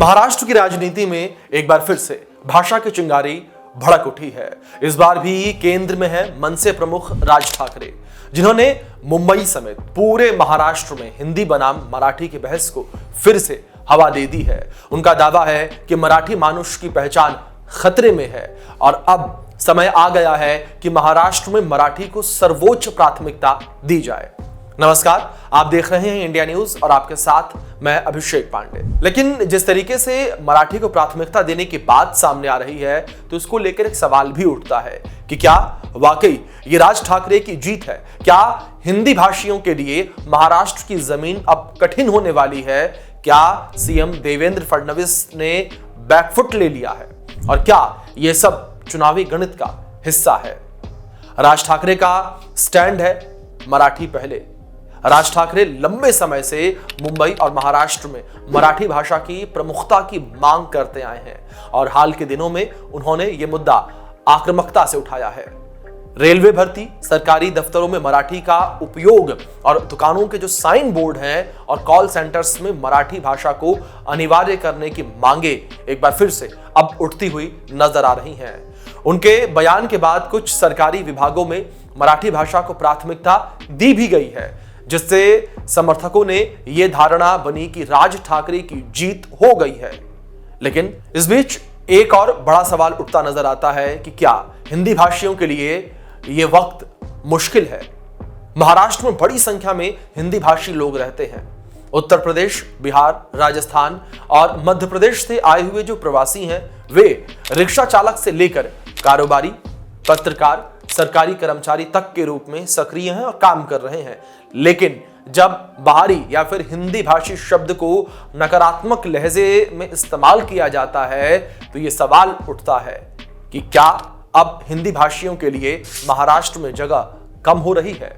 महाराष्ट्र की राजनीति में एक बार फिर से भाषा की चिंगारी भड़क उठी है। इस बार भी केंद्र में है मनसे प्रमुख राज ठाकरे, जिन्होंने मुंबई समेत पूरे महाराष्ट्र में हिंदी बनाम मराठी की बहस को फिर से हवा दे दी है। उनका दावा है कि मराठी मानुष की पहचान खतरे में है और अब समय आ गया है कि महाराष्ट्र में मराठी को सर्वोच्च प्राथमिकता दी जाए। नमस्कार, आप देख रहे हैं इंडिया न्यूज और आपके साथ मैं अभिषेक पांडे। लेकिन जिस तरीके से मराठी को प्राथमिकता देने की बात सामने आ रही है, तो इसको लेकर एक सवाल भी उठता है कि क्या वाकई ये राज ठाकरे की जीत है? क्या हिंदी भाषियों के लिए महाराष्ट्र की जमीन अब कठिन होने वाली है? क्या सीएम देवेंद्र फडणवीस ने बैकफुट ले लिया है? और क्या ये सब चुनावी गणित का हिस्सा है? राज ठाकरे का स्टैंड है मराठी पहले। राज ठाकरे लंबे समय से मुंबई और महाराष्ट्र में मराठी भाषा की प्रमुखता की मांग करते आए हैं और हाल के दिनों में उन्होंने यह मुद्दा आक्रामकता से उठाया है। रेलवे भर्ती, सरकारी दफ्तरों में मराठी का उपयोग और दुकानों के जो साइन बोर्ड हैं और कॉल सेंटर्स में मराठी भाषा को अनिवार्य करने की मांगे एक बार फिर से अब उठती हुई नजर आ रही हैं। उनके बयान के बाद कुछ सरकारी विभागों में मराठी भाषा को प्राथमिकता दी भी गई है, जिससे समर्थकों ने यह धारणा बनी कि राज ठाकरे की जीत हो गई है। लेकिन इस बीच एक और बड़ा सवाल उठता नजर आता है कि क्या हिंदी भाषियों के लिए यह वक्त मुश्किल है? महाराष्ट्र में बड़ी संख्या में हिंदी भाषी लोग रहते हैं। उत्तर प्रदेश, बिहार, राजस्थान और मध्य प्रदेश से आए हुए जो प्रवासी हैं, वे रिक्शा चालक से लेकर कारोबारी, पत्रकार, सरकारी कर्मचारी तक के रूप में सक्रिय हैं और काम कर रहे हैं। लेकिन जब बाहरी या फिर हिंदी भाषी शब्द को नकारात्मक लहजे में इस्तेमाल किया जाता है, तो यह सवाल उठता है कि क्या अब हिंदी भाषियों के लिए महाराष्ट्र में जगह कम हो रही है?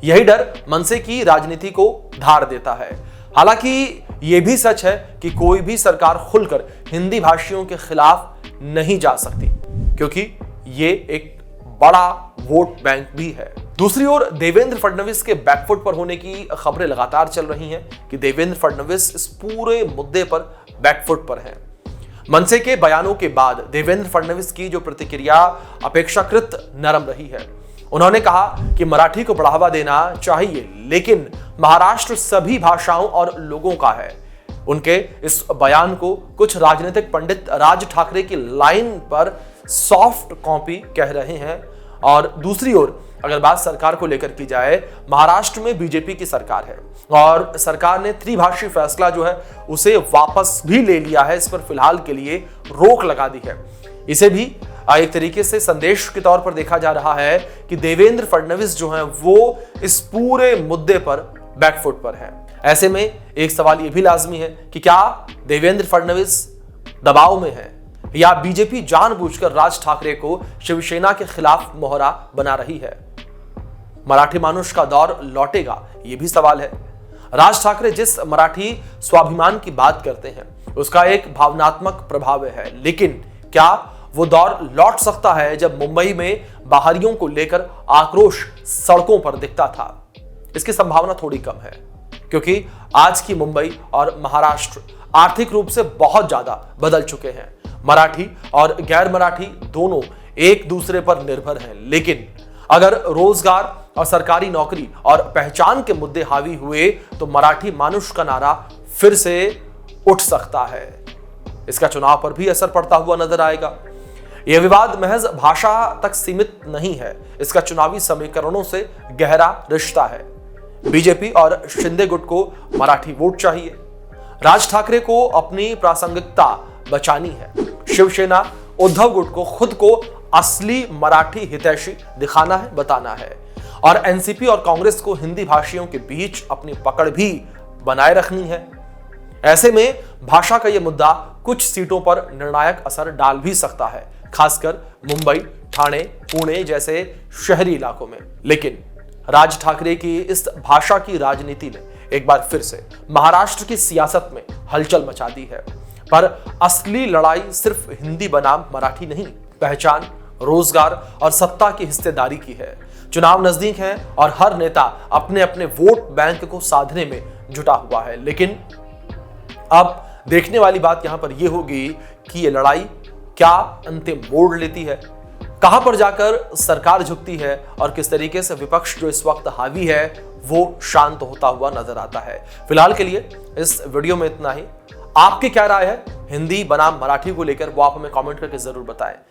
यही डर मनसे की राजनीति को धार देता है। हालांकि यह भी सच है कि कोई भी सरकार खुलकर हिंदी भाषियों के खिलाफ नहीं जा सकती, क्योंकि ये एक बड़ा वोट बैंक भी है। दूसरी ओर देवेंद्र फडणवीस के बैकफुट पर होने की खबरें लगातार चल रही हैं कि देवेंद्र फडणवीस इस पूरे मुद्दे पर बैकफुट पर हैं। मनसे के बयानों के बाद देवेंद्र फडणवीस की जो प्रतिक्रिया अपेक्षाकृत नरम रही है। उन्होंने कहा कि मराठी को बढ़ावा देना चाहिए, लेकिन महाराष्ट्र सभी भाषाओं और लोगों का है। उनके इस बयान को कुछ राजनीतिक पंडित राज ठाकरे की लाइन पर सॉफ्ट कॉपी कह रहे हैं। और दूसरी ओर अगर बात सरकार को लेकर की जाए, महाराष्ट्र में बीजेपी की सरकार है और सरकार ने त्रिभाषी फैसला जो है उसे वापस भी ले लिया है। इस पर फिलहाल के लिए रोक लगा दी है। इसे भी एक तरीके से संदेश के तौर पर देखा जा रहा है कि देवेंद्र फडणवीस जो हैं वो इस पूरे मुद्दे पर बैकफुट पर है। ऐसे में एक सवाल यह भी लाजमी है कि क्या देवेंद्र फडणवीस दबाव में है या बीजेपी जानबूझकर राज ठाकरे को शिवसेना के खिलाफ मोहरा बना रही है? मराठी मानुष का दौर लौटेगा, यह भी सवाल है। राज ठाकरे जिस मराठी स्वाभिमान की बात करते हैं उसका एक भावनात्मक प्रभाव है, लेकिन क्या वो दौर लौट सकता है जब मुंबई में बाहरियों को लेकर आक्रोश सड़कों पर दिखता था? इसकी संभावना थोड़ी कम है, क्योंकि आज की मुंबई और महाराष्ट्र आर्थिक रूप से बहुत ज्यादा बदल चुके हैं। मराठी और गैर मराठी दोनों एक दूसरे पर निर्भर हैं, लेकिन अगर रोजगार और सरकारी नौकरी और पहचान के मुद्दे हावी हुए तो मराठी मानुष का नारा फिर से उठ सकता है। इसका चुनाव पर भी असर पड़ता हुआ नजर आएगा। यह विवाद महज भाषा तक सीमित नहीं है, इसका चुनावी समीकरणों से गहरा रिश्ता है। बीजेपी और शिंदे गुट को मराठी वोट चाहिए। राज ठाकरे को अपनी प्रासंगिकता बचानी है। शिवसेना उद्धव गुट को खुद को असली मराठी हितैषी दिखाना है, बताना है। और एनसीपी और कांग्रेस को हिंदी भाषियों के बीच अपनी पकड़ भी बनाए रखनी है। ऐसे में भाषा का यह मुद्दा कुछ सीटों पर निर्णायक असर डाल भी सकता है, खासकर मुंबई, ठाणे, पुणे जैसे शहरी इलाकों में। लेकिन राज ठाकरे की इस भाषा की राजनीति ने एक बार फिर से महाराष्ट्र की सियासत में हलचल मचा दी है। पर असली लड़ाई सिर्फ हिंदी बनाम मराठी नहीं, पहचान, रोजगार और सत्ता की हिस्सेदारी की है। चुनाव नजदीक है और हर नेता अपने अपने वोट बैंक को साधने में जुटा हुआ है। लेकिन अब देखने वाली बात यहां पर यह होगी कि यह लड़ाई क्या अंतिम मोड़ लेती है, कहां पर जाकर सरकार झुकती है और किस तरीके से विपक्ष जो इस वक्त हावी है वो शांत होता हुआ नजर आता है। फिलहाल के लिए इस वीडियो में इतना ही। आपकी क्या राय है हिंदी बनाम मराठी को लेकर, वो आप हमें कमेंट करके जरूर बताएं।